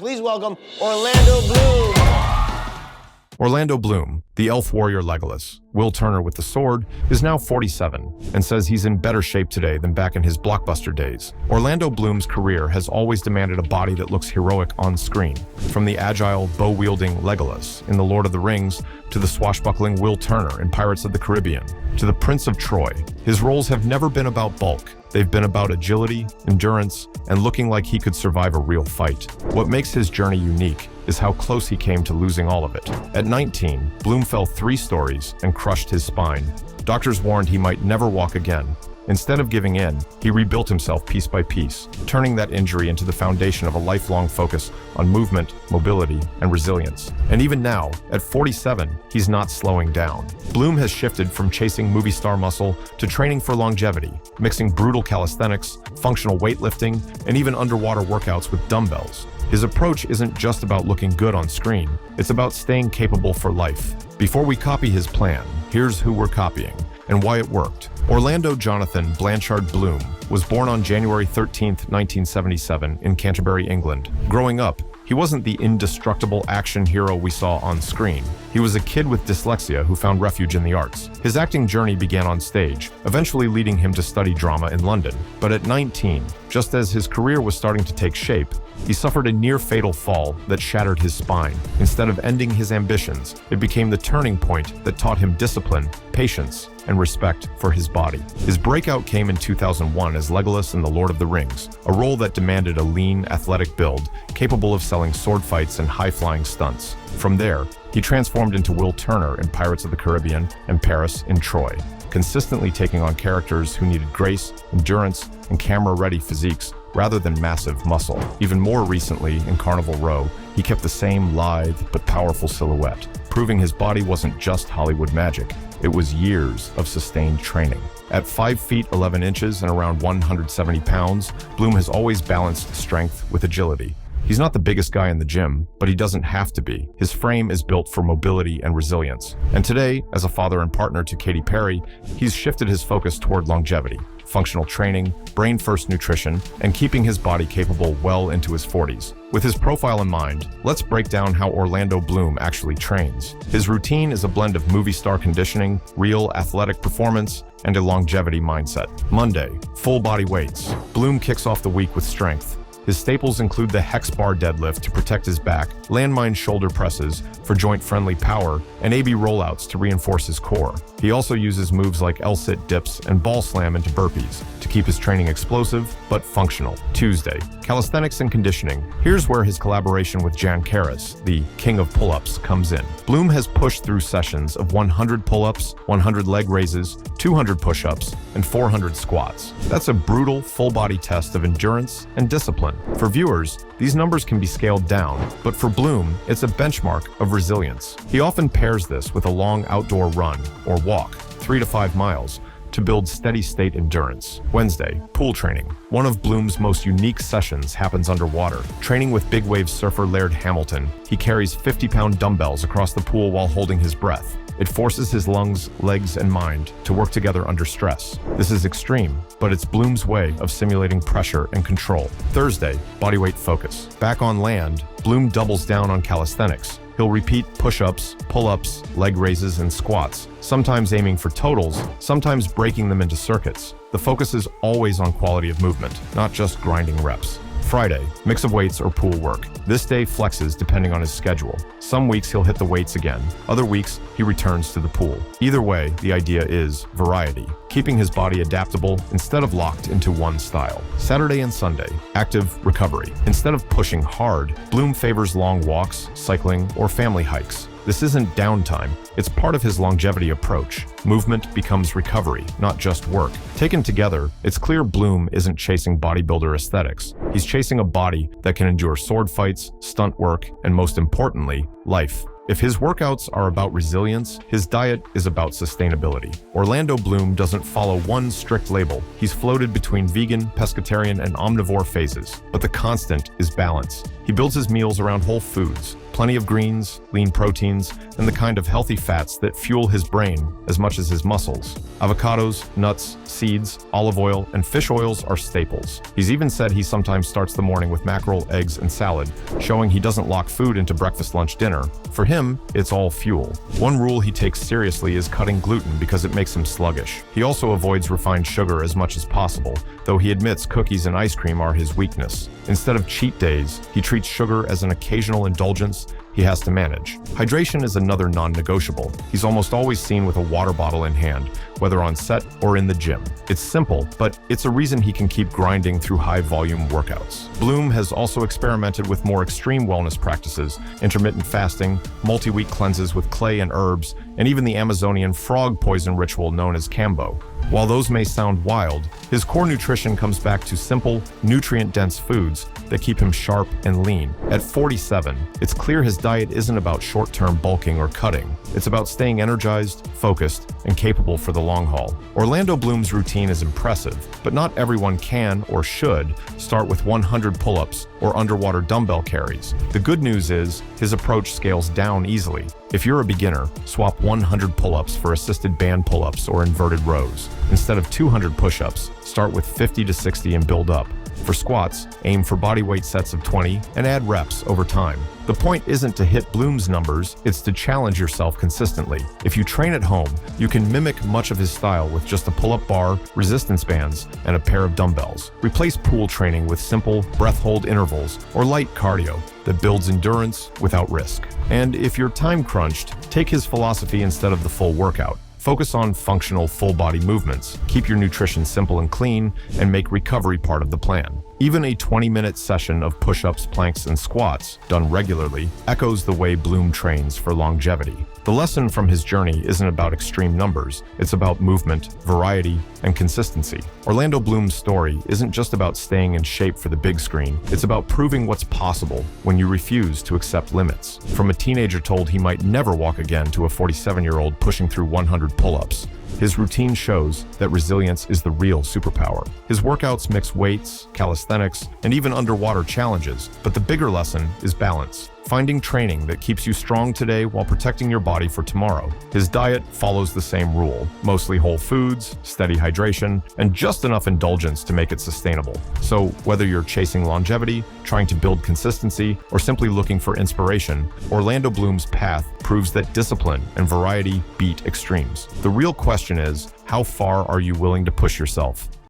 Please welcome Orlando Bloom. Orlando Bloom, the elf warrior Legolas, Will Turner with the sword, is now 47 and says he's in better shape today than back in his blockbuster days. Orlando Bloom's career has always demanded a body that looks heroic on screen. From the agile, bow-wielding Legolas in The Lord of the Rings to the swashbuckling Will Turner in Pirates of the Caribbean to the Prince of Troy, his roles have never been about bulk. They've been about agility, endurance, and looking like he could survive a real fight. What makes his journey unique is how close he came to losing all of it. At 19, Bloom fell 3 stories and crushed his spine. Doctors warned he might never walk again. Instead of giving in, he rebuilt himself piece by piece, turning that injury into the foundation of a lifelong focus on movement, mobility, and resilience. And even now, at 47, he's not slowing down. Bloom has shifted from chasing movie star muscle to training for longevity, mixing brutal calisthenics, functional weightlifting, and even underwater workouts with dumbbells. His approach isn't just about looking good on screen, it's about staying capable for life. Before we copy his plan, here's who we're copying and why it worked. Orlando Jonathan Blanchard Bloom was born on January 13, 1977 in Canterbury, England. Growing up, he wasn't the indestructible action hero we saw on screen. He was a kid with dyslexia who found refuge in the arts. His acting journey began on stage, eventually leading him to study drama in London. But at 19, just as his career was starting to take shape, he suffered a near-fatal fall that shattered his spine. Instead of ending his ambitions, it became the turning point that taught him discipline, patience, and respect for his body. His breakout came in 2001 as Legolas in The Lord of the Rings, a role that demanded a lean, athletic build, capable of selling sword fights and high-flying stunts. From there, he transformed into Will Turner in Pirates of the Caribbean and Paris in Troy, consistently taking on characters who needed grace, endurance, and camera-ready physiques rather than massive muscle. Even more recently, in Carnival Row, he kept the same lithe but powerful silhouette, proving his body wasn't just Hollywood magic. It was years of sustained training. At 5 feet 11 inches and around 170 pounds, Bloom has always balanced strength with agility. He's not the biggest guy in the gym, but he doesn't have to be. His frame is built for mobility and resilience. And today, as a father and partner to Katy Perry, he's shifted his focus toward longevity, functional training, brain-first nutrition, and keeping his body capable well into his 40s. With his profile in mind, let's break down how Orlando Bloom actually trains. His routine is a blend of movie star conditioning, real athletic performance, and a longevity mindset. Monday, full body weights. Bloom kicks off the week with strength. His staples include the hex bar deadlift to protect his back, landmine shoulder presses for joint-friendly power, and AB rollouts to reinforce his core. He also uses moves like L-sit dips and ball slam into burpees to keep his training explosive but functional. Tuesday, calisthenics and conditioning. Here's where his collaboration with Jan Karas, the king of pull-ups, comes in. Bloom has pushed through sessions of 100 pull-ups, 100 leg raises, 200 push-ups, and 400 squats. That's a brutal, full-body test of endurance and discipline. For viewers, these numbers can be scaled down, but for Bloom, it's a benchmark of resilience. He often pairs this with a long outdoor run or walk, 3 to 5 miles, to build steady-state endurance. Wednesday, pool training. One of Bloom's most unique sessions happens underwater. Training with big wave surfer Laird Hamilton, he carries 50-pound dumbbells across the pool while holding his breath. It forces his lungs, legs, and mind to work together under stress. This is extreme, but it's Bloom's way of simulating pressure and control. Thursday, bodyweight focus. Back on land, Bloom doubles down on calisthenics. He'll repeat push-ups, pull-ups, leg raises, and squats, sometimes aiming for totals, sometimes breaking them into circuits. The focus is always on quality of movement, not just grinding reps. Friday, mix of weights or pool work. This day flexes depending on his schedule. Some weeks he'll hit the weights again. Other weeks, he returns to the pool. Either way, the idea is variety, keeping his body adaptable instead of locked into one style. Saturday and Sunday, active recovery. Instead of pushing hard, Bloom favors long walks, cycling, or family hikes. This isn't downtime, it's part of his longevity approach. Movement becomes recovery, not just work. Taken together, it's clear Bloom isn't chasing bodybuilder aesthetics. He's chasing a body that can endure sword fights, stunt work, and most importantly, life. If his workouts are about resilience, his diet is about sustainability. Orlando Bloom doesn't follow one strict label. He's floated between vegan, pescatarian, and omnivore phases, but the constant is balance. He builds his meals around whole foods, plenty of greens, lean proteins, and the kind of healthy fats that fuel his brain as much as his muscles. Avocados, nuts, seeds, olive oil, and fish oils are staples. He's even said he sometimes starts the morning with mackerel, eggs, and salad, showing he doesn't lock food into breakfast, lunch, dinner. For him, it's all fuel. One rule he takes seriously is cutting gluten because it makes him sluggish. He also avoids refined sugar as much as possible, though he admits cookies and ice cream are his weakness. Instead of cheat days, he treats sugar as an occasional indulgence he has to manage. Hydration is another non-negotiable. He's almost always seen with a water bottle in hand, whether on set or in the gym. It's simple, but it's a reason he can keep grinding through high-volume workouts. Bloom has also experimented with more extreme wellness practices, intermittent fasting, multi-week cleanses with clay and herbs, and even the Amazonian frog poison ritual known as Kambo. While those may sound wild, his core nutrition comes back to simple, nutrient-dense foods that keep him sharp and lean. At 47, it's clear his diet isn't about short-term bulking or cutting. It's about staying energized, focused, and capable for the long haul. Orlando Bloom's routine is impressive, but not everyone can or should start with 100 pull-ups or underwater dumbbell carries. The good news is his approach scales down easily. If you're a beginner, swap 100 pull-ups for assisted band pull-ups or inverted rows. Instead of 200 push-ups, start with 50 to 60 and build up. For squats, aim for bodyweight sets of 20 and add reps over time. The point isn't to hit Bloom's numbers, it's to challenge yourself consistently. If you train at home, you can mimic much of his style with just a pull-up bar, resistance bands, and a pair of dumbbells. Replace pool training with simple, breath-hold intervals or light cardio that builds endurance without risk. And if you're time-crunched, take his philosophy instead of the full workout. Focus on functional full-body movements, keep your nutrition simple and clean, and make recovery part of the plan. Even a 20-minute session of push-ups, planks, and squats, done regularly, echoes the way Bloom trains for longevity. The lesson from his journey isn't about extreme numbers, it's about movement, variety, and consistency. Orlando Bloom's story isn't just about staying in shape for the big screen, it's about proving what's possible when you refuse to accept limits. From a teenager told he might never walk again to a 47-year-old pushing through 100 pull-ups, his routine shows that resilience is the real superpower. His workouts mix weights, calisthenics, and even underwater challenges, but the bigger lesson is balance. Finding training that keeps you strong today while protecting your body for tomorrow. His diet follows the same rule, mostly whole foods, steady hydration, and just enough indulgence to make it sustainable. So whether you're chasing longevity, trying to build consistency, or simply looking for inspiration, Orlando Bloom's path proves that discipline and variety beat extremes. The real question is, how far are you willing to push yourself?